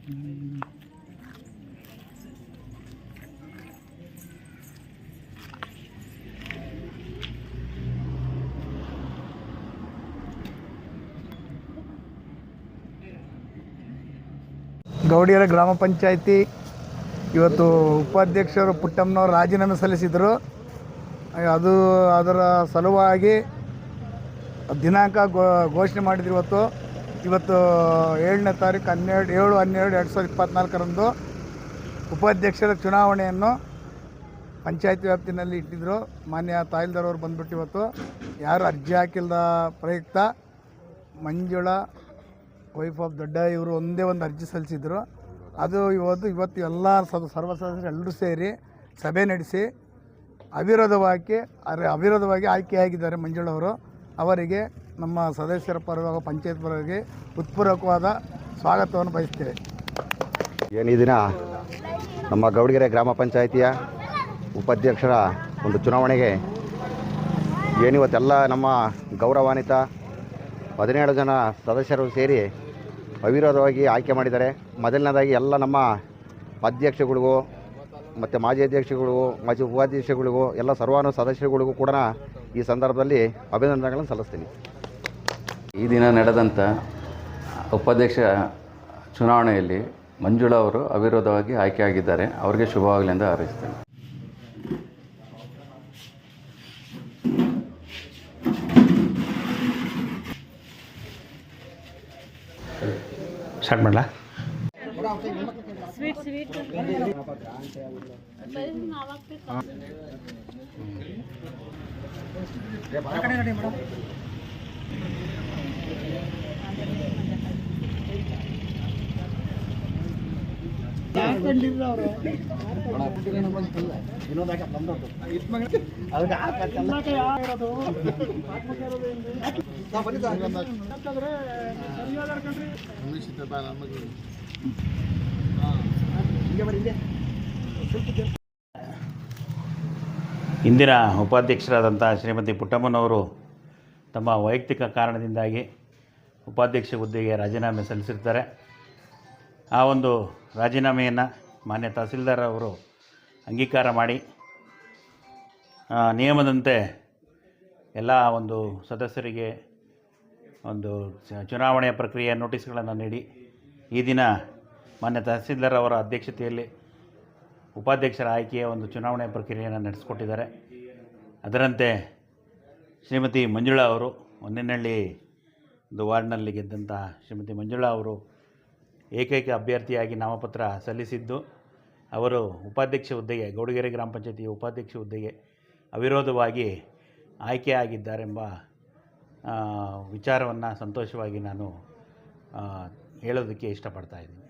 ಗೌಡಿಯರ ಗ್ರಾಮ ಪಂಚಾಯಿತಿ ಇವತ್ತು ಉಪಾಧ್ಯಕ್ಷರು ಪುಟ್ಟಮ್ಮನವರು ರಾಜೀನಾಮೆ ಸಲ್ಲಿಸಿದರು. ಅದರ ಸಲುವಾಗಿ ದಿನಾಂಕ ಘೋಷಣೆ ಮಾಡಿದ್ರು. ಇವತ್ತು 7ನೇ ತಾರೀಕು 7/12/2024 ಉಪಾಧ್ಯಕ್ಷರ ಚುನಾವಣೆಯನ್ನು ಪಂಚಾಯತಿ ವ್ಯಾಪ್ತಿನಲ್ಲಿ ಇಟ್ಟಿದ್ದರು. ಮಾನ್ಯ ತಹಸೀಲ್ದಾರ್ ಬಂದ್ಬಿಟ್ಟು ಇವತ್ತು ಯಾರು ಅರ್ಜಿ ಹಾಕಿಲ್ಲದ ಪ್ರಯುಕ್ತ ಮಂಜುಳಾ ವೈಫ್ ಆಫ್ ದೊಡ್ಡ ಇವರು ಒಂದೇ ಒಂದು ಅರ್ಜಿ ಸಲ್ಲಿಸಿದರು. ಅದು ಇವತ್ತು ಎಲ್ಲ ಸರ್ವ ಸದಸ್ಯರು ಎಲ್ಲರೂ ಸೇರಿ ಸಭೆ ನಡೆಸಿ ಅವಿರೋಧವಾಗಿ ಆಯ್ಕೆಯಾಗಿದ್ದಾರೆ ಮಂಜುಳವರು. ಅವರಿಗೆ ನಮ್ಮ ಸದಸ್ಯರ ಪರವಾಗಿ ಪಂಚಾಯತ್ ಪರವಾಗಿ ಹೃತ್ಪೂರ್ವಕವಾದ ಸ್ವಾಗತವನ್ನು ಬಯಸ್ತೇವೆ. ಈ ದಿನ ನಮ್ಮ ಗೌಡಿಗೆರೆ ಗ್ರಾಮ ಪಂಚಾಯಿತಿಯ ಉಪಾಧ್ಯಕ್ಷರ ಒಂದು ಚುನಾವಣೆಗೆ ಏನಿವತ್ತೆಲ್ಲ ನಮ್ಮ ಗೌರವಾನ್ವಿತ 17 ಜನ ಸದಸ್ಯರು ಸೇರಿ ಅವಿರೋಧವಾಗಿ ಆಯ್ಕೆ ಮಾಡಿದ್ದಾರೆ. ಮೊದಲನೇದಾಗಿ ಎಲ್ಲ ನಮ್ಮ ಅಧ್ಯಕ್ಷಗಳಿಗೂ ಮತ್ತು ಮಾಜಿ ಅಧ್ಯಕ್ಷಗಳಿಗೂ ಮಾಜಿ ಉಪಾಧ್ಯಕ್ಷಗಳಿಗೂ ಎಲ್ಲ ಸರ್ವಾನು ಸದಸ್ಯರುಗಳಿಗೂ ಕೂಡ ಈ ಸಂದರ್ಭದಲ್ಲಿ ಅಭಿನಂದನೆಗಳನ್ನು ಸಲ್ಲಿಸ್ತೀನಿ. ಈ ದಿನ ನಡೆದಂಥ ಉಪಾಧ್ಯಕ್ಷ ಚುನಾವಣೆಯಲ್ಲಿ ಮಂಜುಳಾ ಅವರು ಅವಿರೋಧವಾಗಿ ಆಯ್ಕೆಯಾಗಿದ್ದಾರೆ. ಅವರಿಗೆ ಶುಭವಾಗಲಿ ಎಂದು ಹಾರೈಸ್ತೇನೆ. ಸ್ಟಾರ್ಟ್ ಮಾಡಲಾ? ಇಂದಿನ ಉಪಾಧ್ಯಕ್ಷರಾದಂಥ ಶ್ರೀಮತಿ ಪುಟ್ಟಮ್ಮನವರು ತಮ್ಮ ವೈಯಕ್ತಿಕ ಕಾರಣದಿಂದಾಗಿ ಉಪಾಧ್ಯಕ್ಷ ಹುದ್ದೆಗೆ ರಾಜೀನಾಮೆ ಸಲ್ಲಿಸಿರ್ತಾರೆ. ಆ ಒಂದು ರಾಜೀನಾಮೆಯನ್ನು ಮಾನ್ಯ ತಹಸೀಲ್ದಾರ್ ಅವರು ಅಂಗೀಕಾರ ಮಾಡಿ ನಿಯಮದಂತೆ ಎಲ್ಲ ಒಂದು ಸದಸ್ಯರಿಗೆ ಒಂದು ಚುನಾವಣೆಯ ಪ್ರಕ್ರಿಯೆಯ ನೋಟಿಸ್ಗಳನ್ನು ನೀಡಿ ಈ ದಿನ ಮಾನ್ಯ ತಹಸೀಲ್ದಾರ್ ಅವರ ಅಧ್ಯಕ್ಷತೆಯಲ್ಲಿ ಉಪಾಧ್ಯಕ್ಷರ ಆಯ್ಕೆಯ ಒಂದು ಚುನಾವಣೆಯ ಪ್ರಕ್ರಿಯೆಯನ್ನು ನಡೆಸಿಕೊಟ್ಟಿದ್ದಾರೆ. ಅದರಂತೆ ಶ್ರೀಮತಿ ಮಂಜುಳಾ ಅವರು ಹೊನ್ನೇನಹಳ್ಳಿ ಒಂದು ವಾರ್ಡ್ನಲ್ಲಿ ಗೆದ್ದಂಥ ಶ್ರೀಮತಿ ಮಂಜುಳಾ ಅವರು ಏಕೈಕ ಅಭ್ಯರ್ಥಿಯಾಗಿ ನಾಮಪತ್ರ ಸಲ್ಲಿಸಿದ್ದು, ಅವರು ಉಪಾಧ್ಯಕ್ಷ ಹುದ್ದೆಗೆ ಗೌಡಿಗೆರೆ ಗ್ರಾಮ ಪಂಚಾಯತಿಯ ಉಪಾಧ್ಯಕ್ಷ ಹುದ್ದೆಗೆ ಅವಿರೋಧವಾಗಿ ಆಯ್ಕೆಯಾಗಿದ್ದಾರೆಂಬ ವಿಚಾರವನ್ನು ಸಂತೋಷವಾಗಿ ನಾನು ಹೇಳೋದಕ್ಕೆ ಇಷ್ಟಪಡ್ತಾ ಇದ್ದೀನಿ.